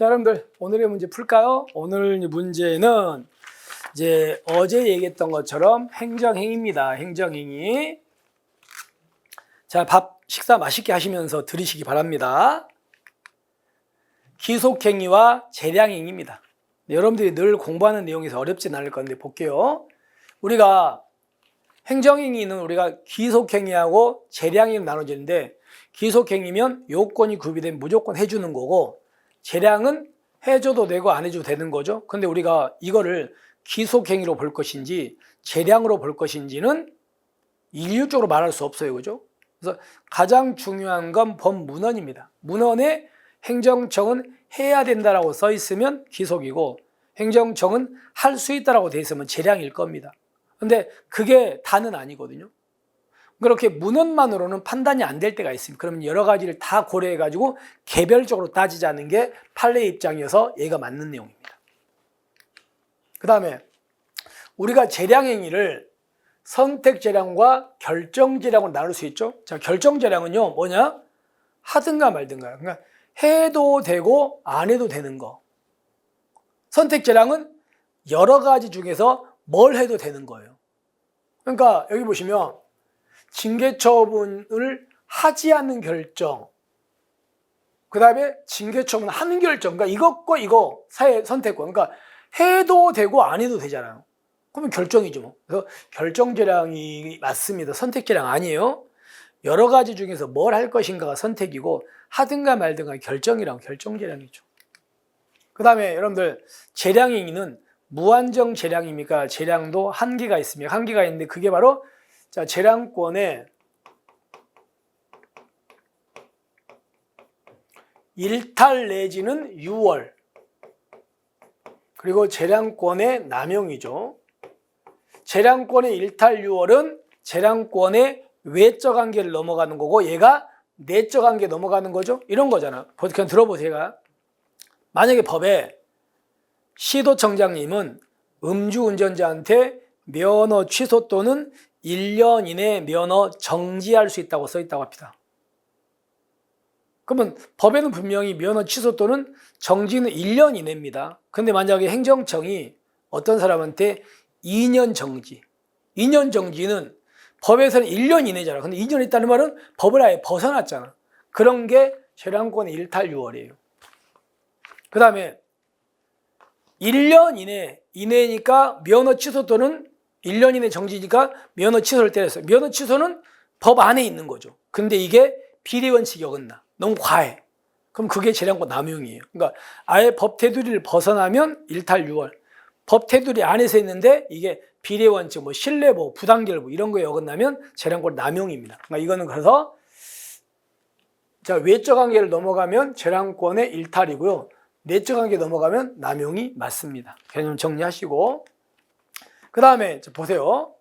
자, 여러분들 오늘의 문제 풀까요? 오늘 문제는 이제 어제 얘기했던 것처럼 행정행위입니다. 행정행위. 자, 식사 맛있게 하시면서 들으시기 바랍니다. 기속행위와 재량행위입니다. 여러분들이 늘 공부하는 내용에서 어렵진 않을 건데 볼게요. 우리가 행정행위는 우리가 기속행위하고 재량행위로 나눠지는데, 기속행위면 요건이 구비되면 무조건 해주는 거고, 재량은 해줘도 되고 안 해줘도 되는 거죠. 근데 우리가 이거를 기속행위로 볼 것인지 재량으로 볼 것인지는 일률적으로 말할 수 없어요. 그죠? 그래서 가장 중요한 건 법문헌입니다. 문헌에 행정청은 해야 된다라고 써 있으면 기속이고, 행정청은 할 수 있다라고 돼 있으면 재량일 겁니다. 근데 그게 다는 아니거든요. 그렇게 문헌만으로는 판단이 안 될 때가 있습니다. 그러면 여러 가지를 다 고려해가지고 개별적으로 따지자는 게 판례 입장이어서 얘가 맞는 내용입니다. 그 다음에 우리가 재량행위를 선택재량과 결정재량으로 나눌 수 있죠. 자, 결정재량은요, 뭐냐? 하든가 말든가. 그러니까 해도 되고 안 해도 되는 거. 선택재량은 여러 가지 중에서 뭘 해도 되는 거예요. 그러니까 여기 보시면 징계처분을 하지 않는 결정, 그 다음에 징계처분 하는 결정, 그러니까 이것과 이거 사회 선택권, 그러니까 해도 되고 안 해도 되잖아요. 그러면 결정이죠. 뭐. 그래서 결정재량이 맞습니다. 선택재량 아니에요. 여러 가지 중에서 뭘 할 것인가가 선택이고, 하든가 말든가 결정이랑 결정재량이죠. 그 다음에 여러분들 재량행위는 무한정 재량입니까? 재량도 한계가 있습니다. 한계가 있는데 그게 바로, 자, 재량권의 일탈 내지는 유월, 그리고 재량권의 남용이죠. 재량권의 일탈 유월은 재량권의 외적 한계를 넘어가는 거고, 얘가 내적 한계 넘어가는 거죠. 이런 거잖아. 그냥 들어보세요. 만약에 법에 시도청장님은 음주운전자한테 면허 취소 또는 1년 이내에 면허 정지할 수 있다고 써 있다고 합니다. 그러면 법에는 분명히 면허 취소 또는 정지는 1년 이내입니다. 근데 만약에 행정청이 어떤 사람한테 2년 정지, 2년 정지는 법에서는 1년 이내잖아. 근데 2년 있다는 말은 법을 아예 벗어났잖아. 그런 게 재량권의 일탈 유월이에요. 그 다음에 1년 이내니까 면허 취소 또는 1년 이내 정지니까 면허 취소를 때렸어요. 면허 취소는 법 안에 있는 거죠. 근데 이게 비례원칙이 어긋나. 너무 과해. 그럼 그게 재량권 남용이에요. 그러니까 아예 법 테두리를 벗어나면 일탈 유월. 법 테두리 안에서 있는데 이게 비례원칙, 뭐 신뢰보, 부당결부 이런 거에 어긋나면 재량권 남용입니다. 그러니까 이거는 그래서, 자, 외적 한계를 넘어가면 재량권의 일탈이고요. 내적 한계 넘어가면 남용이 맞습니다. 개념 정리하시고. 그 다음에 보세요.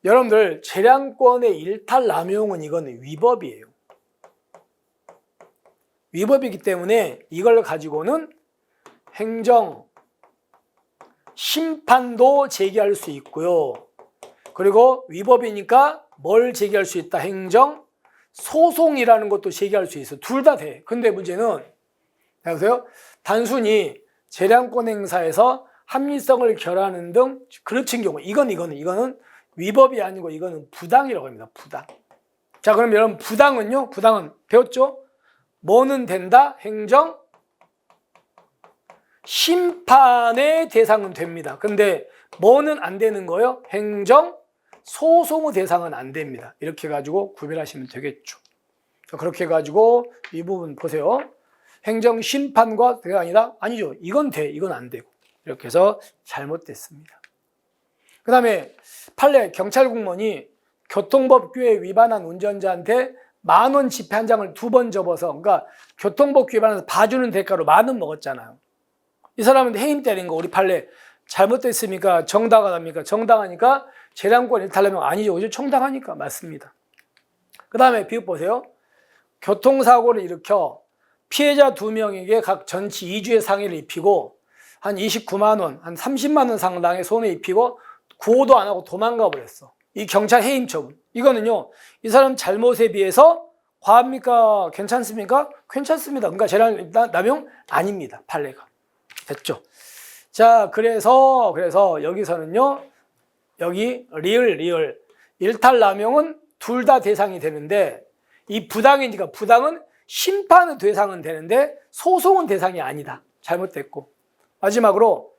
여러분들 재량권의 일탈 남용은 이건 위법이에요. 위법이기 때문에 이걸 가지고는 행정 심판도 제기할 수 있고요. 그리고 위법이니까 뭘 제기할 수 있다? 행정 소송이라는 것도 제기할 수 있어. 둘 다 돼. 근데 문제는, 보세요. 단순히 재량권 행사에서 합리성을 결하는 등 그르친 경우, 이거는 위법이 아니고 이거는 부당이라고 합니다. 부당. 자, 그럼 여러분 부당은요? 부당은 배웠죠? 뭐는 된다? 행정 심판의 대상은 됩니다. 근데 뭐는 안 되는 거예요? 행정 소송의 대상은 안 됩니다. 이렇게 해가지고 구별하시면 되겠죠. 자, 그렇게 해가지고 이 부분 보세요. 행정 심판과 그게 아니죠. 이건 돼, 이건 안 되고. 이렇게 해서 잘못됐습니다. 그 다음에 판례 경찰 공무원이 교통법규에 위반한 운전자한테 10,000원 지폐 한 장을 2번 접어서, 그러니까 교통법규에 위반해서 봐주는 대가로 10,000원 먹었잖아요. 이 사람은 해임 때린 거, 우리 판례 잘못됐습니까? 정당하답니까? 정당하니까 재량권 일탈하면 아니죠. 그죠? 정당하니까 맞습니다. 그 다음에 비읍 보세요. 교통사고를 일으켜 피해자 2명에게 각 전치 2주의 상해를 입히고 한 29만 원, 한 30만 원 상당의 손해 입히고 구호도 안 하고 도망가 버렸어. 이 경찰 해임 처분. 이거는요, 이 사람 잘못에 비해서 과합니까? 괜찮습니까? 괜찮습니다. 그러니까 재량 남용 아닙니다. 판례가. 됐죠? 자, 그래서 여기서는요. 여기 리을 일탈 남용은 둘 다 대상이 되는데 이 부당이니까 부당은 심판의 대상은 되는데 소송은 대상이 아니다. 잘못됐고. 마지막으로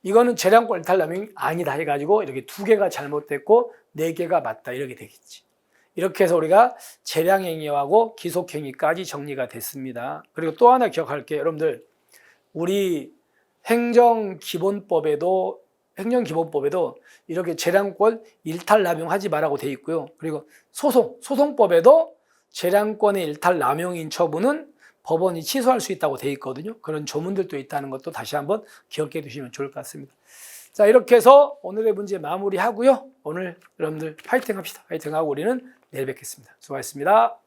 이거는 재량권 일탈 남용이 아니다 해가지고 이렇게 두 개가 잘못됐고 네 개가 맞다 이렇게 되겠지. 이렇게 해서 우리가 재량행위하고 기속행위까지 정리가 됐습니다. 그리고 또 하나 기억할게요. 여러분들 우리 행정기본법에도 이렇게 재량권 일탈 남용하지 말라고 돼 있고요. 그리고 소송법에도 재량권의 일탈 남용인 처분은 법원이 취소할 수 있다고 돼 있거든요. 그런 조문들도 있다는 것도 다시 한번 기억해 두시면 좋을 것 같습니다. 자, 이렇게 해서 오늘의 문제 마무리하고요. 오늘 여러분들 파이팅 합시다. 파이팅하고 우리는 내일 뵙겠습니다. 수고하셨습니다.